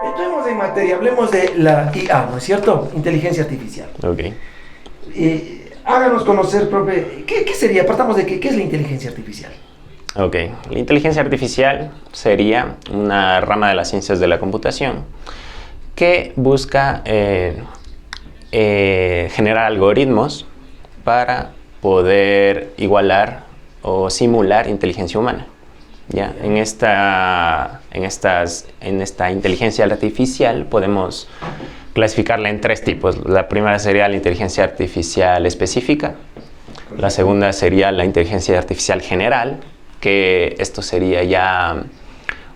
Entremos en materia, hablemos de la IA, ¿no es cierto? Inteligencia artificial. Ok. Háganos conocer, profe, ¿qué sería? Partamos de qué es la inteligencia artificial. Ok. La inteligencia artificial sería una rama de las ciencias de la computación que busca generar algoritmos para poder igualar o simular inteligencia humana. ¿Ya? En esta inteligencia artificial podemos clasificarla en tres tipos. La primera sería la inteligencia artificial específica. La segunda sería la inteligencia artificial general, que esto sería ya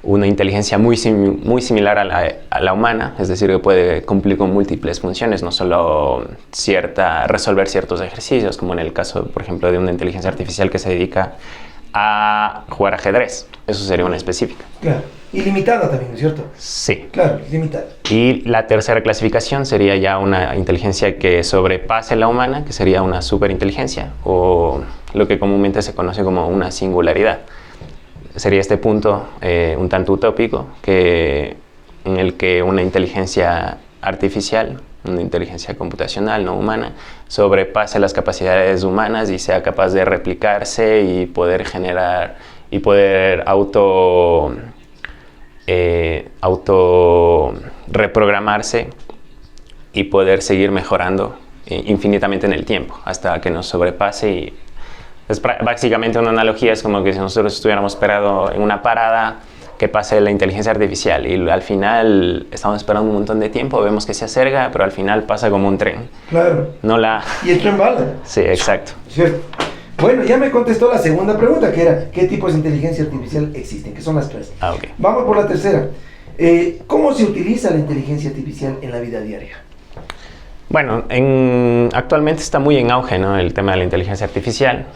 una inteligencia muy similar a la humana, es decir, que puede cumplir con múltiples funciones, no solo resolver ciertos ejercicios, como en el caso, por ejemplo, de una inteligencia artificial que se dedica a jugar ajedrez. Eso sería una específica. Claro. Ilimitada también, ¿no es cierto? Sí. Claro, ilimitada. Y la tercera clasificación sería ya una inteligencia que sobrepase la humana, que sería una superinteligencia, o lo que comúnmente se conoce como una singularidad. Sería este punto un tanto utópico en el que una inteligencia artificial, una inteligencia computacional no humana, sobrepase las capacidades humanas y sea capaz de replicarse y poder generar y poder auto reprogramarse y poder seguir mejorando infinitamente en el tiempo hasta que nos sobrepase. Y es básicamente una analogía, es como que si nosotros estuviéramos esperando en una parada que pase la inteligencia artificial y al final estamos esperando un montón de tiempo, vemos que se acerca, pero al final pasa como un tren. Claro. Y el tren bala. Sí, exacto. Cierto. Bueno, ya me contestó la segunda pregunta, que era ¿qué tipos de inteligencia artificial existen? Que son las tres. Okay. Vamos por la tercera. ¿Cómo se utiliza la inteligencia artificial en la vida diaria? Bueno, actualmente está muy en auge, ¿no?, el tema de la inteligencia artificial,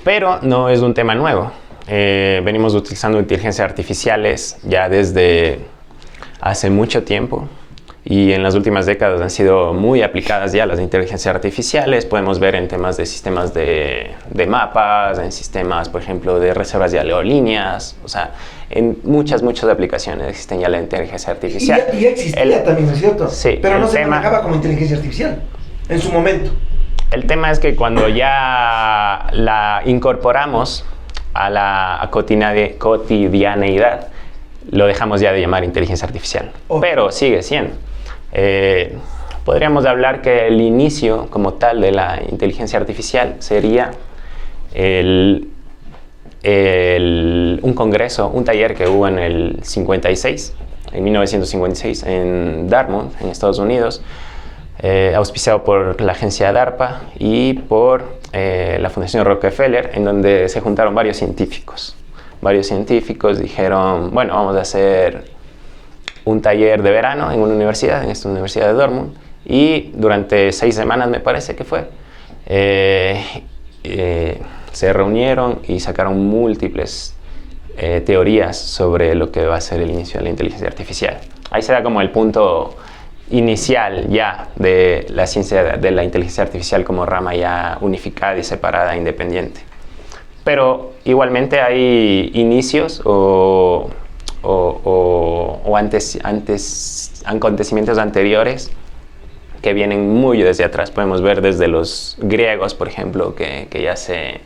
pero no es un tema nuevo. Venimos utilizando inteligencias artificiales ya desde hace mucho tiempo y en las últimas décadas han sido muy aplicadas ya las inteligencias artificiales. Podemos ver en temas de sistemas de mapas, en sistemas, por ejemplo, de reservas de aerolíneas, o sea, en muchas aplicaciones existen ya la inteligencia artificial. Y ya existía también, ¿no es cierto? Sí. Pero no se manejaba como inteligencia artificial en su momento. El tema es que cuando ya la incorporamos a la cotidianeidad, lo dejamos ya de llamar inteligencia artificial, pero sigue siendo. Podríamos hablar que el inicio como tal de la inteligencia artificial sería un congreso, un taller que hubo en el 1956 en Dartmouth, en Estados Unidos, auspiciado por la agencia DARPA y por la Fundación Rockefeller, en donde se juntaron varios científicos. Varios científicos dijeron, bueno, vamos a hacer un taller de verano en una universidad, en esta universidad de Dartmouth, y durante 6 semanas, me parece que fue, se reunieron y sacaron múltiples teorías sobre lo que va a ser el inicio de la inteligencia artificial. Ahí se da como el punto inicial ya de la ciencia de la inteligencia artificial como rama ya unificada y separada, independiente. Pero igualmente hay inicios o acontecimientos anteriores que vienen muy desde atrás. Podemos ver desde los griegos, por ejemplo, que ya se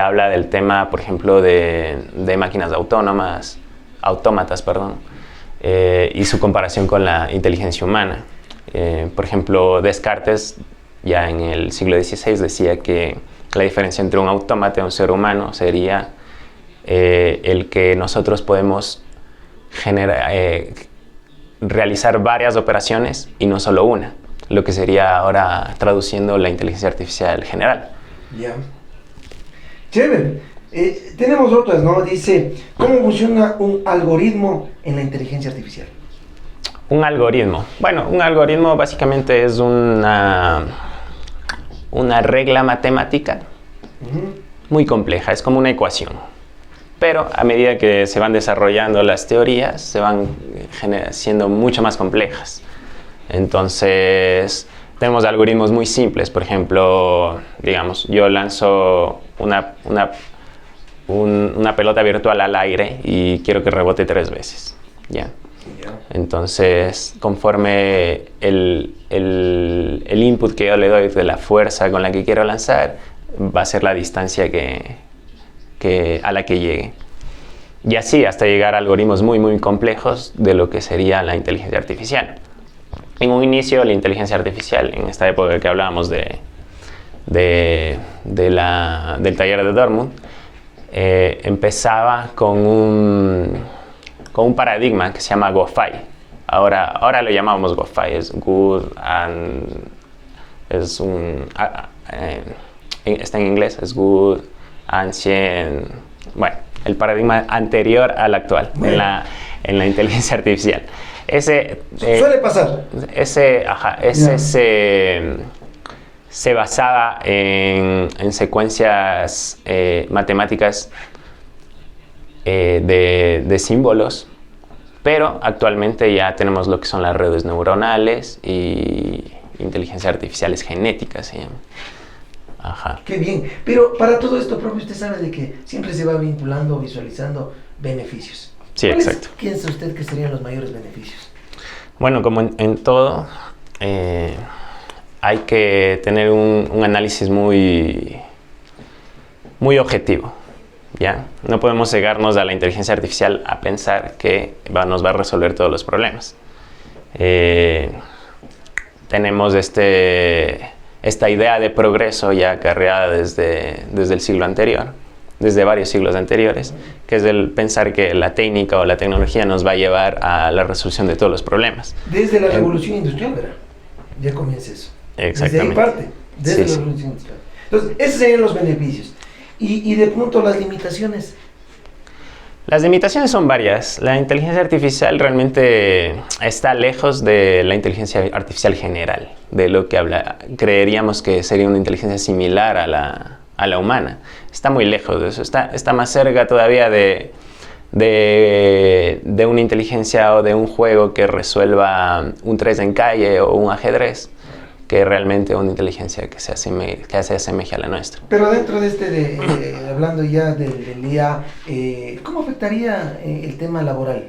habla del tema, por ejemplo, de máquinas autómatas, y su comparación con la inteligencia humana. Por ejemplo, Descartes, ya en el siglo XVI, decía que la diferencia entre un autómata y un ser humano sería el que nosotros podemos realizar varias operaciones y no solo una, lo que sería ahora traduciendo la inteligencia artificial general. Ya. Chévere. Tenemos otras, ¿no? Dice, ¿cómo funciona un algoritmo en la inteligencia artificial? Un algoritmo. Bueno, un algoritmo básicamente es una regla matemática muy compleja, es como una ecuación. Pero a medida que se van desarrollando las teorías, se van siendo mucho más complejas. Entonces, tenemos algoritmos muy simples. Por ejemplo, digamos, yo lanzo una pelota virtual al aire y quiero que rebote 3 veces. ¿Ya? Entonces, conforme el input que yo le doy de la fuerza con la que quiero lanzar, va a ser la distancia a la que llegue. Y así hasta llegar a algoritmos muy, muy complejos de lo que sería la inteligencia artificial. En un inicio, la inteligencia artificial, en esta época que hablábamos del taller de Dortmund, empezaba con un paradigma que se llama GoFi. Ahora lo llamamos GoFi, es Good and... está en inglés, es Good, Ancient... Bueno, el paradigma anterior al actual, bueno, en la inteligencia artificial. Suele pasar. Se basaba en secuencias matemáticas de símbolos, pero actualmente ya tenemos lo que son las redes neuronales y inteligencias artificiales genéticas, ¿sí? Ajá. Qué bien. Pero para todo esto, profe, usted sabe de que siempre se va vinculando, visualizando beneficios. Sí, exacto. ¿Cuáles piensa usted que serían los mayores beneficios? Bueno, como en todo, hay que tener un análisis muy objetivo, ¿ya? No podemos cegarnos a la inteligencia artificial a pensar que nos va a resolver todos los problemas. Tenemos esta idea de progreso ya acarreada desde el siglo anterior, desde varios siglos anteriores, que es el pensar que la técnica o la tecnología nos va a llevar a la resolución de todos los problemas. Desde la revolución industrial, ¿verdad? Ya comienza eso. Exactamente. Desde ahí parte, desde la revolución industrial. Entonces, esos serían los beneficios. Y de pronto las limitaciones. Las limitaciones son varias. La inteligencia artificial realmente está lejos de la inteligencia artificial general, de lo que creeríamos que sería una inteligencia similar a la humana. Está muy lejos de eso. Está más cerca todavía de una inteligencia o de un juego que resuelva un 3 en calle o un ajedrez, que realmente una inteligencia que se asemeje a la nuestra. Pero dentro de hablando ya del IA, ¿cómo afectaría el tema laboral?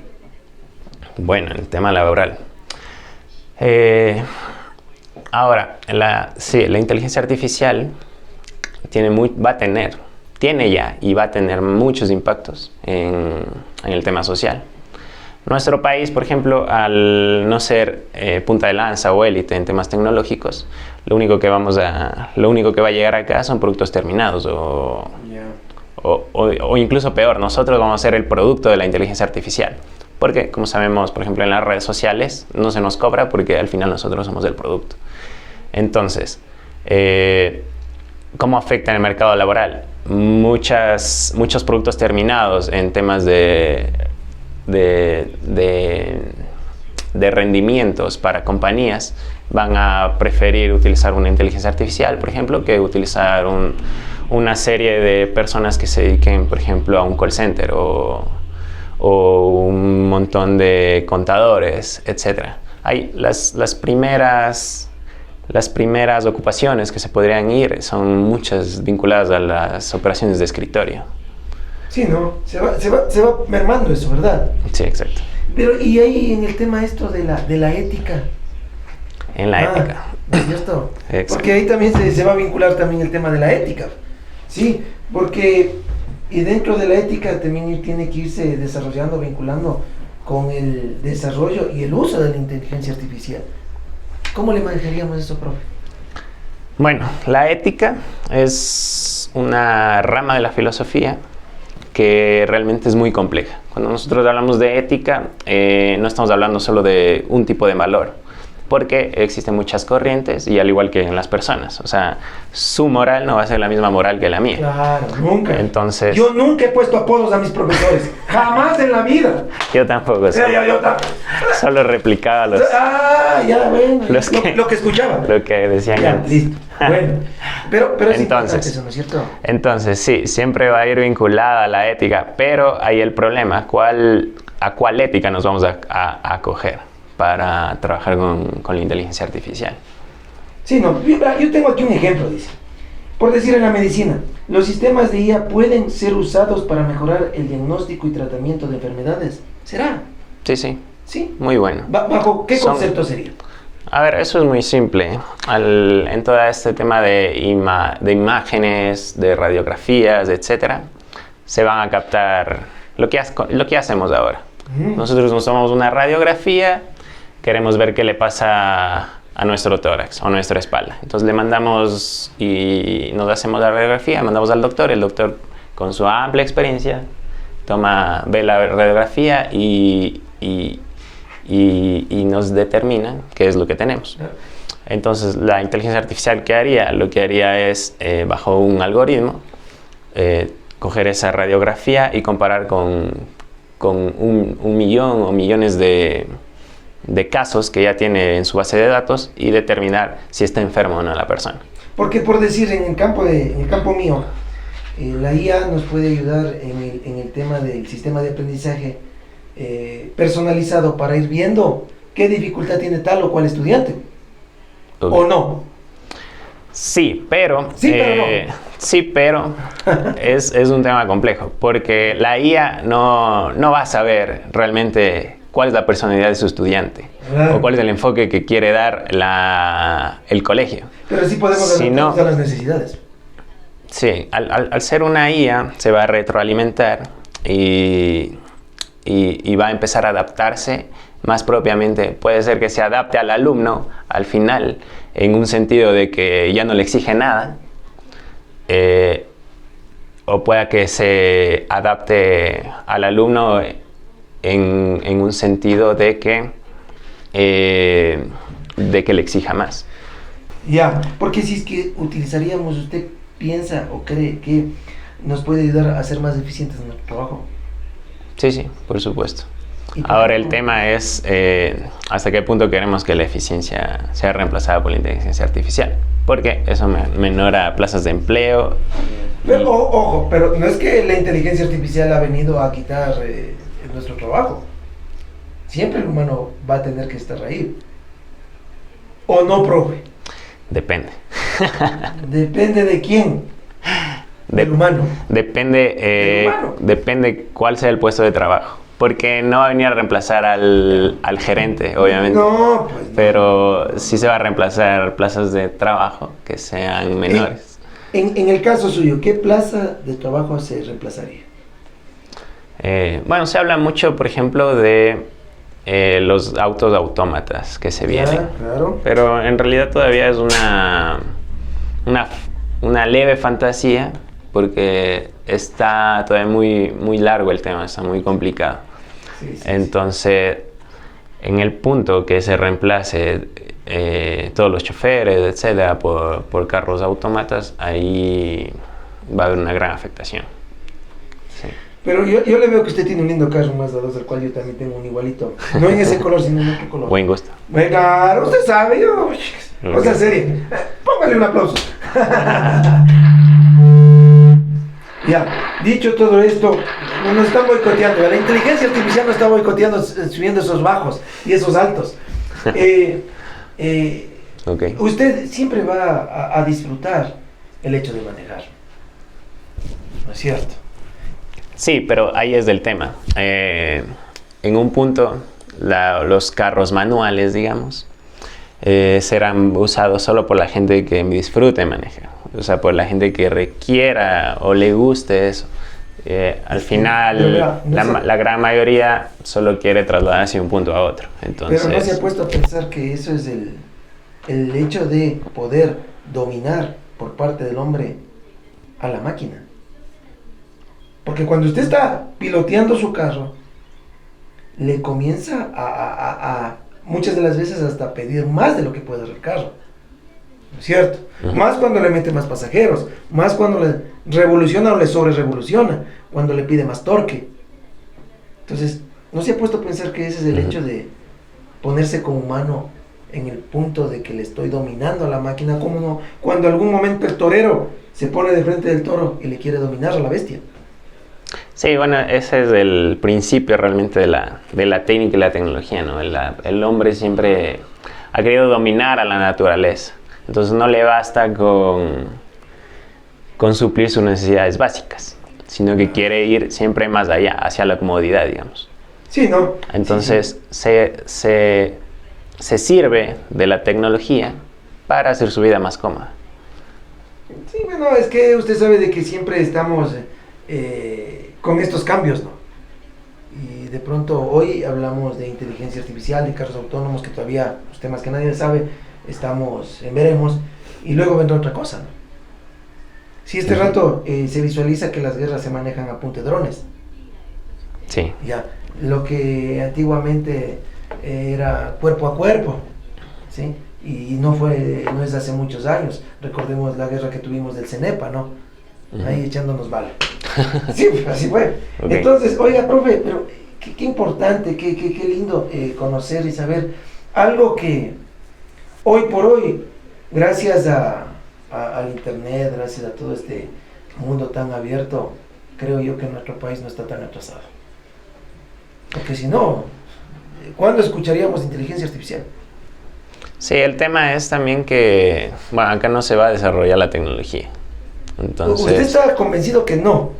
Bueno, el tema laboral. Ahora, la inteligencia artificial tiene ya y va a tener muchos impactos en el tema social. Nuestro país, por ejemplo, al no ser punta de lanza o élite en temas tecnológicos, lo único que va a llegar acá son productos terminados o incluso peor, nosotros vamos a ser el producto de la inteligencia artificial. Porque, como sabemos, por ejemplo, en las redes sociales no se nos cobra porque al final nosotros somos el producto. Entonces, ¿cómo afecta en el mercado laboral? Muchos productos terminados en temas de rendimientos para compañías van a preferir utilizar una inteligencia artificial, por ejemplo, que utilizar una serie de personas que se dediquen, por ejemplo, a un call center o un montón de contadores, etc. Hay las primeras ocupaciones que se podrían ir son muchas vinculadas a las operaciones de escritorio. Sí, ¿no? Se va mermando eso, ¿verdad? Sí, exacto. Pero, y ahí en el tema esto de la ética. En la ética. Esto, porque ahí también se va a vincular también el tema de la ética. Sí, porque y dentro de la ética también tiene que irse desarrollando, vinculando con el desarrollo y el uso de la inteligencia artificial. ¿Cómo le manejaríamos eso, profe? Bueno, la ética es una rama de la filosofía que realmente es muy compleja. Cuando nosotros hablamos de ética, no estamos hablando solo de un tipo de valor, porque existen muchas corrientes y al igual que en las personas, o sea, su moral no va a ser la misma moral que la mía. Claro, nunca. Entonces, yo nunca he puesto apodos a mis profesores, jamás en la vida. Yo tampoco. Solo replicaba los. Ya, bueno. Lo que escuchaba. Lo que decían ya, antes. Listo. Bueno, pero es entonces, eso, ¿no es cierto? Entonces, sí, siempre va a ir vinculada a la ética, pero ahí el problema, ¿a cuál ética nos vamos a acoger para trabajar con la inteligencia artificial? Sí, no, yo tengo aquí un ejemplo, dice. Por decir, en la medicina, los sistemas de IA pueden ser usados para mejorar el diagnóstico y tratamiento de enfermedades. ¿Será? Sí, sí. Sí. Muy bueno. ¿Bajo qué concepto sería? A ver, eso es muy simple. En todo este tema de imágenes, de radiografías, etcétera, se van a captar lo que hacemos ahora. Nosotros nos tomamos una radiografía, queremos ver qué le pasa a nuestro tórax o a nuestra espalda. Entonces le mandamos y nos hacemos la radiografía, mandamos al doctor, el doctor con su amplia experiencia ve la radiografía y nos determina qué es lo que tenemos. Entonces la inteligencia artificial lo que haría es, bajo un algoritmo, coger esa radiografía y comparar con un millón o millones de casos que ya tiene en su base de datos y determinar si está enfermo o no la persona. Porque por decir, en el campo mío, la IA nos puede ayudar en el tema del sistema de aprendizaje personalizado para ir viendo qué dificultad tiene tal o cual estudiante. Okay. ¿O no? Sí, pero... no. Sí, pero es un tema complejo, porque la IA no va a saber realmente cuál es la personalidad de su estudiante o cuál es el enfoque que quiere dar el colegio. Pero sí podemos adaptarnos a las necesidades. Sí, al ser una IA se va a retroalimentar y va a empezar a adaptarse más propiamente. Puede ser que se adapte al alumno al final, en un sentido de que ya no le exige nada, o pueda que se adapte al alumno en un sentido de que le exija más. Ya, porque si es que utilizaríamos, ¿usted piensa o cree que nos puede ayudar a ser más eficientes en nuestro trabajo? Sí, por supuesto. Ahora el tema es hasta qué punto queremos que la eficiencia sea reemplazada por la inteligencia artificial, porque eso menora plazas de empleo. Pero, ojo, pero no es que la inteligencia artificial ha venido a quitar nuestro trabajo. Siempre el humano va a tener que estar ahí. ¿O no, profe? Depende. ¿Depende de quién? Del humano. Depende cuál sea el puesto de trabajo. Porque no va a venir a reemplazar al gerente, obviamente. No, pues no. Pero sí se va a reemplazar plazas de trabajo que sean menores. En el caso suyo, ¿qué plaza de trabajo se reemplazaría? Bueno, se habla mucho, por ejemplo, de los autos autómatas que se vienen. Claro. Pero en realidad todavía es una leve fantasía, porque está todavía muy largo el tema, está muy complicado. Sí. Entonces, en el punto que se reemplace todos los choferes, etcétera, por carros autómatas, ahí va a haber una gran afectación. Sí. Pero yo le veo que usted tiene un lindo carro, un Mazda 2, del cual yo también tengo un igualito. No en ese color, sino en otro color. Buen gusto. Venga, usted sabe, yo... O sea, serio. Póngale un aplauso. Ya, dicho todo esto, nos están boicoteando. La inteligencia artificial nos está boicoteando, subiendo esos bajos y esos altos. Okay. Usted siempre va a disfrutar el hecho de manejar, ¿no es cierto? Sí, pero ahí es del tema. En un punto, los carros manuales, digamos, serán usados solo por la gente que disfrute manejar. O sea, por la gente que requiera o le guste eso. Al final, la gran mayoría solo quiere trasladarse de un punto a otro. Entonces, pero no se ha puesto a pensar que eso es el hecho de poder dominar por parte del hombre a la máquina. Porque cuando usted está piloteando su carro, le comienza a muchas de las veces hasta pedir más de lo que puede dar el carro. ¿Cierto? Uh-huh. Más cuando le mete más pasajeros, más cuando le revoluciona o le sobre revoluciona, cuando le pide más torque. Entonces, ¿no se ha puesto a pensar que ese es el hecho de ponerse como humano en el punto de que le estoy dominando a la máquina? ¿Cómo no? Cuando algún momento el torero se pone de frente del toro y le quiere dominar a la bestia. Sí, bueno, ese es el principio realmente de la técnica y la tecnología, ¿no? El hombre siempre ha querido dominar a la naturaleza. Entonces no le basta con suplir sus necesidades básicas, sino que quiere ir siempre más allá, hacia la comodidad, digamos. Sí, ¿no? Entonces se sirve de la tecnología para hacer su vida más cómoda. Sí, bueno, es que usted sabe de que siempre estamos con estos cambios, ¿no? Y de pronto hoy hablamos de inteligencia artificial, de carros autónomos, que todavía, los temas que nadie sabe, estamos en veremos, y luego vendrá otra cosa, ¿no? Si este rato se visualiza que las guerras se manejan a punta de drones. Sí. Ya, lo que antiguamente era cuerpo a cuerpo, ¿sí? Y no es hace muchos años. Recordemos la guerra que tuvimos del CENEPA, ¿no? Ahí echándonos bala. Sí, así fue. Okay. Entonces, oiga, profe, pero qué importante, qué lindo conocer y saber algo que hoy por hoy, gracias al internet, gracias a todo este mundo tan abierto, creo yo que nuestro país no está tan atrasado. Porque si no, ¿cuándo escucharíamos inteligencia artificial? Sí, el tema es también que, bueno, acá no se va a desarrollar la tecnología. Entonces, ¿usted está convencido que no?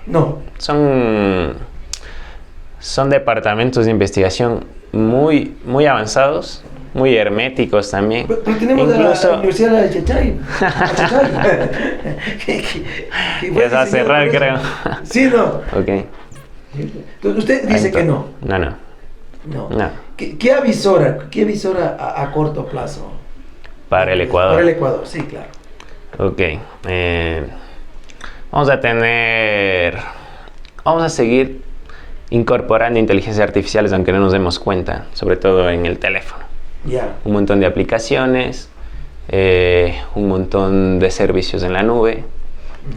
No. Son departamentos de investigación muy avanzados, muy herméticos también. Pero tenemos incluso la Universidad de Chachay. que va a cerrar, creo. Sí, no. Ok. Entonces, usted dice que no. No. ¿Qué avisora a corto plazo? Para el Ecuador. Para el Ecuador, sí, claro. Ok. Vamos a seguir incorporando inteligencias artificiales aunque no nos demos cuenta, sobre todo en el teléfono. Yeah. Un montón de aplicaciones, un montón de servicios en la nube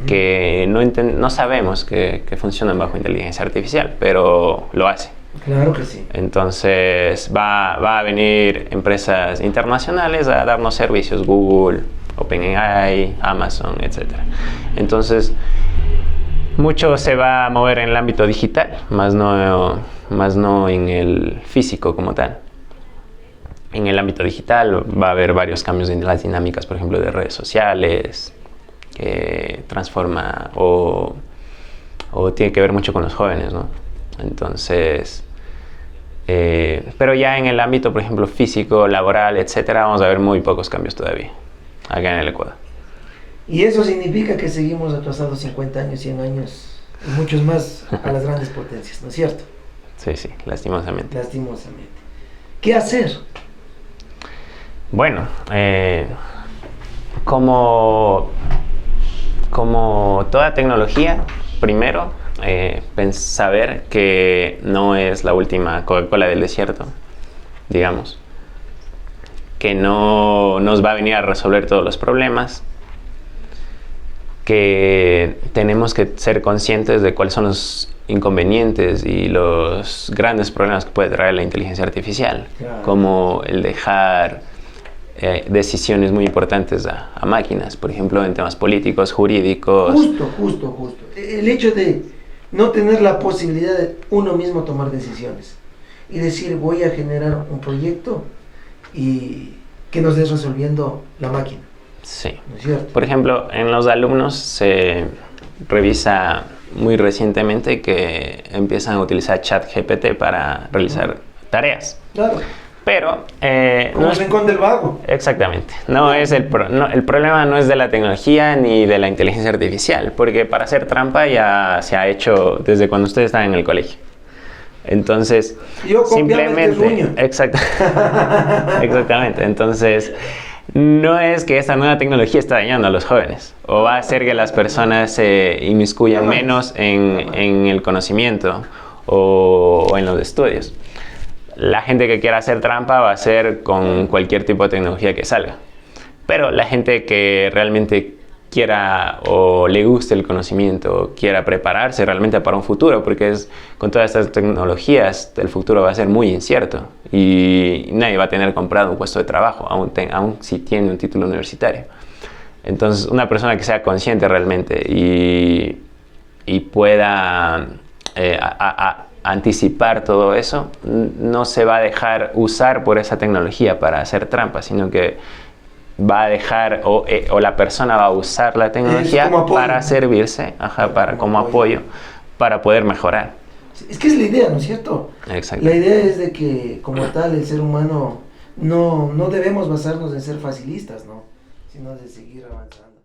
que no sabemos que funcionan bajo inteligencia artificial, pero lo hace. Claro que sí. Entonces va a venir empresas internacionales a darnos servicios, Google, OpenAI, Amazon, etc. Entonces, mucho se va a mover en el ámbito digital, más no en el físico como tal. En el ámbito digital va a haber varios cambios en las dinámicas, por ejemplo, de redes sociales, que transforma o tiene que ver mucho con los jóvenes, ¿no? Entonces, pero ya en el ámbito, por ejemplo, físico, laboral, etcétera, vamos a ver muy pocos cambios todavía acá en el Ecuador. Y eso significa que seguimos atrasados 50 años, 100 años, y muchos más a las grandes potencias, ¿no es cierto? Sí, lastimosamente. Lastimosamente. ¿Qué hacer? Bueno, como toda tecnología, primero, saber que no es la última Coca-Cola del desierto, digamos. Que no nos va a venir a resolver todos los problemas. Que tenemos que ser conscientes de cuáles son los inconvenientes y los grandes problemas que puede traer la inteligencia artificial, claro, como el dejar decisiones muy importantes a máquinas, por ejemplo, en temas políticos, jurídicos. Justo. El hecho de no tener la posibilidad de uno mismo tomar decisiones y decir, voy a generar un proyecto y que nos dé resolviendo la máquina. Sí. ¿No es cierto? Por ejemplo, en los alumnos se revisa muy recientemente que empiezan a utilizar ChatGPT para realizar tareas. Claro. Pero como el rincón del vago. Exactamente. El problema no es de la tecnología ni de la inteligencia artificial, porque para hacer trampa ya se ha hecho desde cuando ustedes estaban en el colegio. Entonces, simplemente, exactamente. Entonces, no es que esta nueva tecnología está dañando a los jóvenes o va a hacer que las personas se inmiscuyan menos en el conocimiento o en los estudios. La gente que quiera hacer trampa va a hacer con cualquier tipo de tecnología que salga. Pero la gente que realmente quiera o le guste el conocimiento, o quiera prepararse realmente para un futuro, porque con todas estas tecnologías el futuro va a ser muy incierto y nadie va a tener comprado un puesto de trabajo, aun si tiene un título universitario. Entonces, una persona que sea consciente realmente y pueda anticipar todo eso, no se va a dejar usar por esa tecnología para hacer trampa, sino que va a dejar o la persona va a usar la tecnología para servirse, como apoyo, para poder mejorar. Es que es la idea, ¿no es cierto? Exacto. La idea es de que, como tal, el ser humano no debemos basarnos en ser facilistas, ¿no? Sino de seguir avanzando.